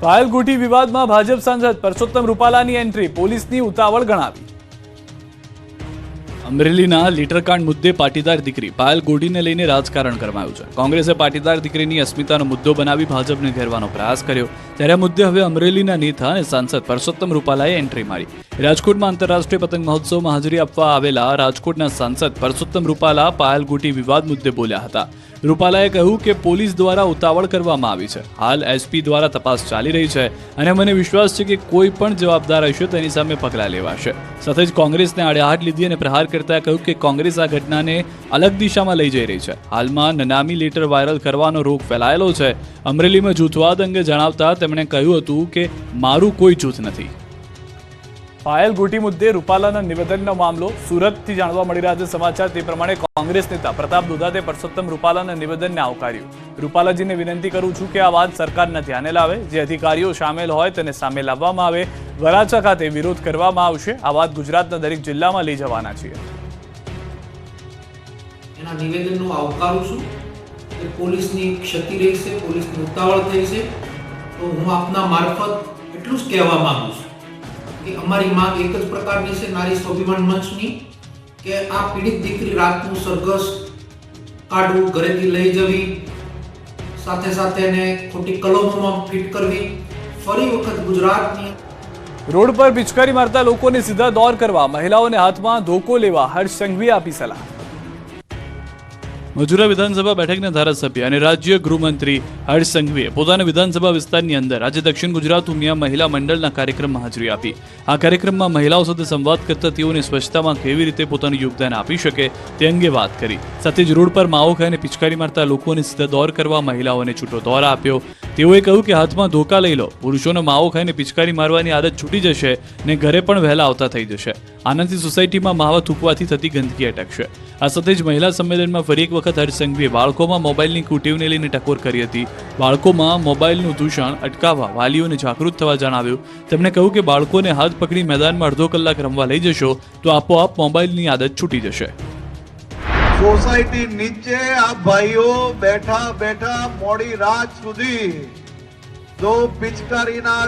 પાયલ ગોટી વિવાદમાં ભાજપ સાંસદ પરસોત્તમ રૂપાલાની એન્ટ્રી પોલીસની ઉતાવળ ગણાવી। અમરેલીના લીટરકાંડ મુદ્દે પાટીદાર દીકરી પાયલ ગોટીને લઈને રાજકારણ ગરમાયું છે। કોંગ્રેસે પાટીદાર દીકરીની અસ્મિતાનો મુદ્દો બનાવી ભાજપને ઘેરવાનો પ્રયાસ કર્યો, ત્યારે આ મુદ્દે હવે અમરેલીના નેતા અને સાંસદ પરસોત્તમ રૂપાલાએ એન્ટ્રી મારી। રાજકોટમાં આંતરરાષ્ટ્રીય પતંગ મહોત્સવમાં હાજરી આપવા આવેલા રાજકોટના સાંસદ પરસોત્તમ રૂપાલા પાયલ ગોટી વિવાદ મુદ્દે બોલ્યા હતા। રૂપાલાએ કહ્યું કે પોલીસ દ્વારા ઉતાવળ કરવામાં આવી છે, હાલ એસપી દ્વારા તપાસ ચાલી રહી છે અને મને વિશ્વાસ છે કે કોઈ પણ જવાબદાર હશે તેની સામે પગલાં લેવાશે। સાથે જ કોંગ્રેસને આડેહાથ લીધી અને પ્રહાર કરતા કહ્યું કે કોંગ્રેસ આ ઘટનાને અલગ દિશામાં લઈ જઈ રહી છે। હાલમાં નનામી લેટર વાયરલ કરવાનો રોગ ફેલાયેલો છે। અમરેલીમાં જૂથવાદ અંગે જણાવતા તેમણે કહ્યું હતું કે મારું કોઈ જૂથ નથી। પાયલ ગોટી મુદ્દે રૂપાલાના નિવેદનનો મામલો સુરતથી જાણવા મળી રહ્યા છે સમાચાર। તે પ્રમાણે કોંગ્રેસ નેતા પ્રતાપ દુધાતે પરસોત્તમ રૂપાલાના નિવેદનને આવકાર્યું। રૂપાલાજીને વિનંતી કરું છું કે આ વાત સરકારના ધ્યાને લાવે, જે અધિકારીઓ સામેલ હોય તેને સામે લાવવામાં આવે। વરાછા ખાતે વિરોધ કરવામાં આવશે। આ વાત ગુજરાતના દરેક જિલ્લામાં લઈ જવાના છીએ। એના નિવેદનનો આવકારું છું કે પોલીસની ક્ષતિ રહી છે, પોલીસની ઉતાવળ થઈ છે, તો હું આપના મારફત એટલું જ કહેવા માંગુ છું કે અમારી માંગ એક જ પ્રકારની છે નારી સ્વાભિમાન મંચની, કે આ પીડિત દીકરી રાતનું સરઘસ કાઢવું, ઘરેથી લઈ જવી, સાથે સાથે એને ખોટી કલમોમાં ફિટ કરવી। ફરી વખત ગુજરાતની રોડ પર પિચકારી મારતા લોકોને સીધા દોર કરવા, મહિલાઓને હાથમાં ધોકો લેવા હર્ષ સંઘવીએ આપી સલાહ। મજૂરા વિધાનસભા બેઠકના ધારાસભ્ય અને રાજ્ય ગૃહમંત્રી હર્ષ સંઘવીએ પોતાના વિધાનસભા વિસ્તારની અંદર આજે દક્ષિણ ગુજરાત ઉમિયા મહિલા મંડળના કાર્યક્રમમાં હાજરી આપી। આ કાર્યક્રમમાં મહિલાઓ સાથે સંવાદ કરતા તેઓને સ્વચ્છતામાં કેવી રીતે પોતાનું યોગદાન આપી શકે તે અંગે વાત કરી। સાથે જ રોડ પર માવો ખાઈને પિચકારી મારતા લોકોને સીધા દોર કરવા મહિલાઓને છૂટો દોર આપ્યો। તેઓએ કહ્યું કે હાથમાં ધોકા લઈ લો, પુરુષોને માવો ખાઈને પિચકારી મારવાની આદત છૂટી જશે ને ઘરે પણ વહેલા આવતા થઈ જશે। આનાથી સોસાયટીમાં માવા થૂકવાથી થતી ગંદકી અટકશે। આ સાથે જ મહિલા સંમેલનમાં ફરી એક વખત હર્ષ સંઘવીએ બાળકોમાં મોબાઈલની કુટેવને લઈને ટકોર કરી હતી। બાળકોમાં મોબાઈલનું દૂષણ અટકાવવા વાલીઓને જાગૃત થવા જણાવ્યું। તેમણે કહ્યું કે બાળકોને હાથ પકડી મેદાનમાં અડધો કલાક રમવા લઈ જશો તો આપોઆપ મોબાઈલની આદત છૂટી જશે। સોસાયટી નીચે આ ભાઈઓ બેઠા બેઠા મોડી રાત સુધી જો પિચકારીના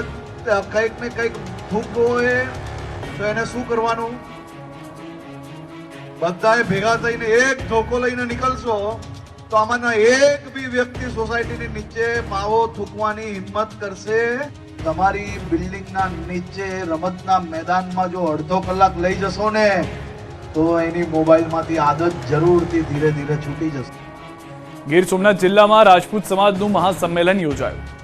કંઈક ને કંઈક થૂકવો હોય તો એને શું કરવાનું? બધાએ ભેગા થઈને એક ધોકો લઈને નીકળશો તો આમાંના એક બી વ્યક્તિ સોસાયટીની નીચે માવો થૂકવાની હિંમત કરશે? તમારી બિલ્ડિંગના નીચે રમતના મેદાનમાં જો અડધો કલાક લઈ જશો ને તો એની મોબાઈલમાંથી આદત જરૂરથી ધીરે ધીરે છૂટી જશે। ગીર સોમનાથ જિલ્લામાં રાજપૂત સમાજનું મહાસંમેલન યોજાયું।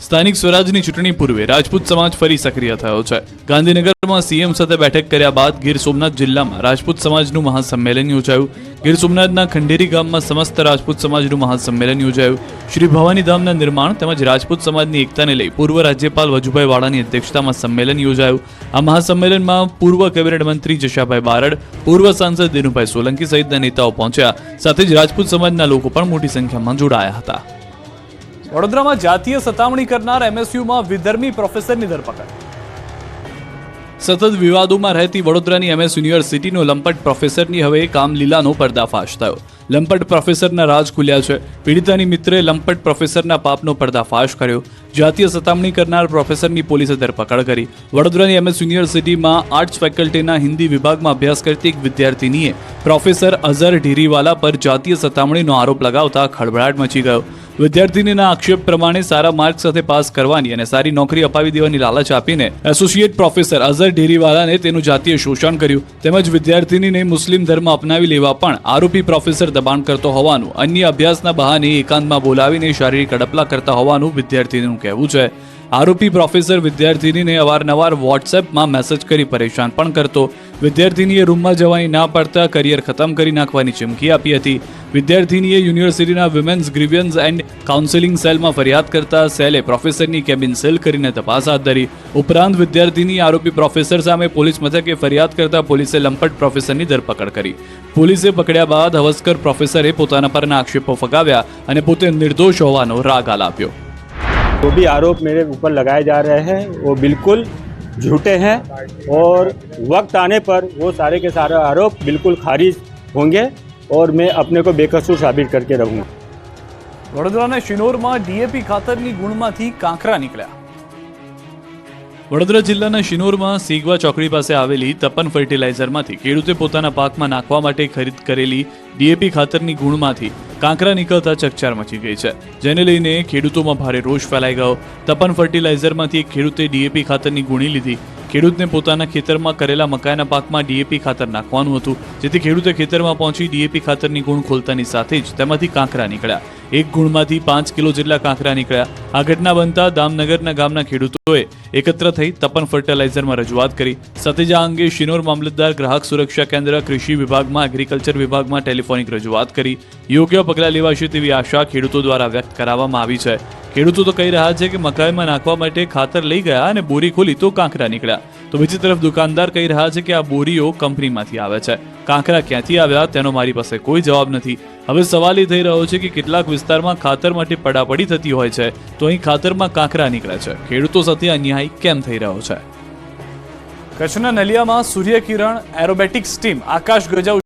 સ્થાનિક સ્વરાજની ચૂંટણી પૂર્વે રાજપૂત સમાજ ફરી સક્રિય થયો છે। ગાંધીનગરમાં સીએમ સાથે બેઠક કર્યા બાદ ગીર સોમનાથ જિલ્લામાં રાજપૂત સમાજનું મહાસંમેલન યોજાયું। ગીર સોમનાથના ખંડેરી ગામમાં સમસ્ત રાજપૂત સમાજનું મહાસંમેલન યોજાયું। શ્રી ભવાની ધામના નિર્માણ તેમજ રાજપૂત સમાજની એકતાને લઈ પૂર્વ રાજ્યપાલ વજુભાઈ વાળાની અધ્યક્ષતામાં સંમેલન યોજાયું। આ મહાસંમેલનમાં પૂર્વ કેબિનેટ મંત્રી જશાભાઈ બારડ, પૂર્વ સાંસદ દિનુભાઈ સોલંકી સહિતના નેતાઓ પહોંચ્યા। સાથે જ રાજપૂત સમાજના લોકો પણ મોટી સંખ્યામાં જોડાયા હતા। વડોદરામાં જાતીય સતામણી કરનાર એમએસયુમાં વિધર્મી પ્રોફેસરની ધરપકડ। સતત વિવાદોમાં રહેતી વડોદરાની એમએસ યુનિવર્સિટીનો લંપટ પ્રોફેસરની હવે કામલીલાનો પર્દાફાશ થયો। લંપટ પ્રોફેસરના રાજ ખુલ્યા છે। પીડિતાની મિત્રે લંપટ પ્રોફેસરના પાપનો પર્દાફાશ કર્યો। જાતીય સતામણી કરનાર પ્રોફેસરની પોલીસે ધરપકડ કરી। વડોદરાની એમએસ યુનિવર્સિટીમાં આર્ટ્સ ફેકલ્ટીના હિન્દી વિભાગમાં અભ્યાસ કરતી એક વિદ્યાર્થીનીએ પ્રોફેસર અઝર ઢીરીવાલા પર જાતીય સતામણીનો આરોપ લગાવતા ખળભળાટ મચી ગયો। વિદ્યાર્થીનીના આક્ષેપ પ્રમાણે સારા માર્ક સાથે પાસ કરવાની અને સારી નોકરી અપાવી દેવાની લાલચ આપીને એસોસિએટ પ્રોફેસર અઝર ઢેરીવાલાને તેનું જાતીય શોષણ કર્યું। તેમજ વિદ્યાર્થીનીને મુસ્લિમ ધર્મ અપનાવી લેવા પણ આરોપી પ્રોફેસર દબાણ કરતો હોવાનું, અન્ય અભ્યાસના બહાને એકાંતમાં બોલાવીને શારીરિક અડપલા કરતા હોવાનું વિદ્યાર્થીનું કહેવું છે। આરોપી પ્રોફેસર વિદ્યાર્થીનીને અવારનવાર વોટ્સએપમાં મેસેજ કરી પરેશાન પણ કરતો। વિદ્યાર્થીનીએ રૂમમાં જવાની ના પાડતા કરિયર ખતમ કરી નાખવાની ચીમકી આપી હતી। વિદ્યાર્થીનીએ યુનિવર્સિટીના વિમેન્સ ગ્રીવિયન્સ એન્ડ કાઉન્સેલિંગ સેલમાં ફરિયાદ કરતા સેલે પ્રોફેસરની કેબિન સીલ કરીને તપાસ હાથ ધરી। ઉપરાંત વિદ્યાર્થીની આરોપી પ્રોફેસર સામે પોલીસ મથકે ફરિયાદ કરતા પોલીસે લંપટ પ્રોફેસરની ધરપકડ કરી। પોલીસે પકડ્યા બાદ હવસ્કર પ્રોફેસરે પોતાના પરના આક્ષેપો ફગાવ્યા અને પોતે નિર્દોષ હોવાનો રાગ આલાપ્યો। जो भी आरोप मेरे ऊपर लगाए जा रहे हैं वो बिल्कुल झूठे हैं और वक्त आने पर वो सारे के सारे आरोप बिल्कुल खारिज होंगे और मैं अपने को बेकसूर साबित करके रहूँगा। વડોદરાના શિનોરમાં ડીએપી ખાતરની ગુણમાંથી કાંકરા નીકળ્યા. વડોદરા જિલ્લાના શિનોરમાં સીગવા ચોકડી પાસે આવેલી તપન ફર્ટિલાઇઝરમાંથી ખેડૂતે પોતાના પાકમાં નાખવા માટે ખરીદ કરેલી ડીએપી ખાતરની ગુણમાંથી કાંકરા નીકળતા ચકચાર મચી ગઈ છે, જેને લઈને ખેડૂતોમાં ભારે રોષ ફેલાઈ ગયો. તપન ફર્ટિલાઇઝરમાંથી એક ખેડૂતે ડીએપી ખાતરની ગુણી લીધી. ખેડૂતને પોતાના ખેતરમાં કરેલા મકાઈના પાકમાં ડીએપી ખાતર નાખવાનું હતું, જેથી ખેડૂતે ખેતરમાં પહોંચી ડીએપી ખાતરની ગુણ ખોલતાની સાથે જ તેમાંથી કાંકરા નીકળ્યા. એક ગુણમાંથી 5 કિલો જેટલા કાંકરા નીકળ્યા. આ ઘટના બનતા દામનગરના ગામના ખેડૂતોએ એકત્ર થઈ તપન ફર્ટિલાઇઝરમાં રજૂઆત કરી. સાથે જ આ અંગે શિનોર મામલતદાર, ગ્રાહક સુરક્ષા કેન્દ્ર, કૃષિ વિભાગમાં, એગ્રીકલ્ચર વિભાગમાં ટેલિફોનિક રજૂઆત કરી. યોગ્ય પગલાં લેવાશે તેવી આશા ખેડૂતો દ્વારા વ્યક્ત કરવામાં આવી છે. ખેડૂતો તો કહી રહ્યા છે કે મકાઈમાં નાખવા માટે ખાતર લઈ ગયા અને બોરી ખોલી તો કાંકરા નીકળ્યા. તો બીજી તરફ દુકાનદાર કહી રહ્યા છે કે આ બોરીઓ કંપનીમાંથી આવે છે, કાંકરા ક્યાંથી આવ્યા તેનો મારી પાસે કોઈ જવાબ નથી. હવે સવાલ એ થઈ રહ્યો છે કે કેટલાક વિસ્તારમાં ખાતર માટે પડાપડી થતી હોય છે, તો અહીં ખાતરમાં કાંકરા નીકળે છે. ખેડૂતો સાથે અન્યાય કેમ થઈ રહ્યો છે? કચ્છના નલિયામાં સૂર્યકિરણ એરોબેટિક્સ ટીમ આકાશ ગજા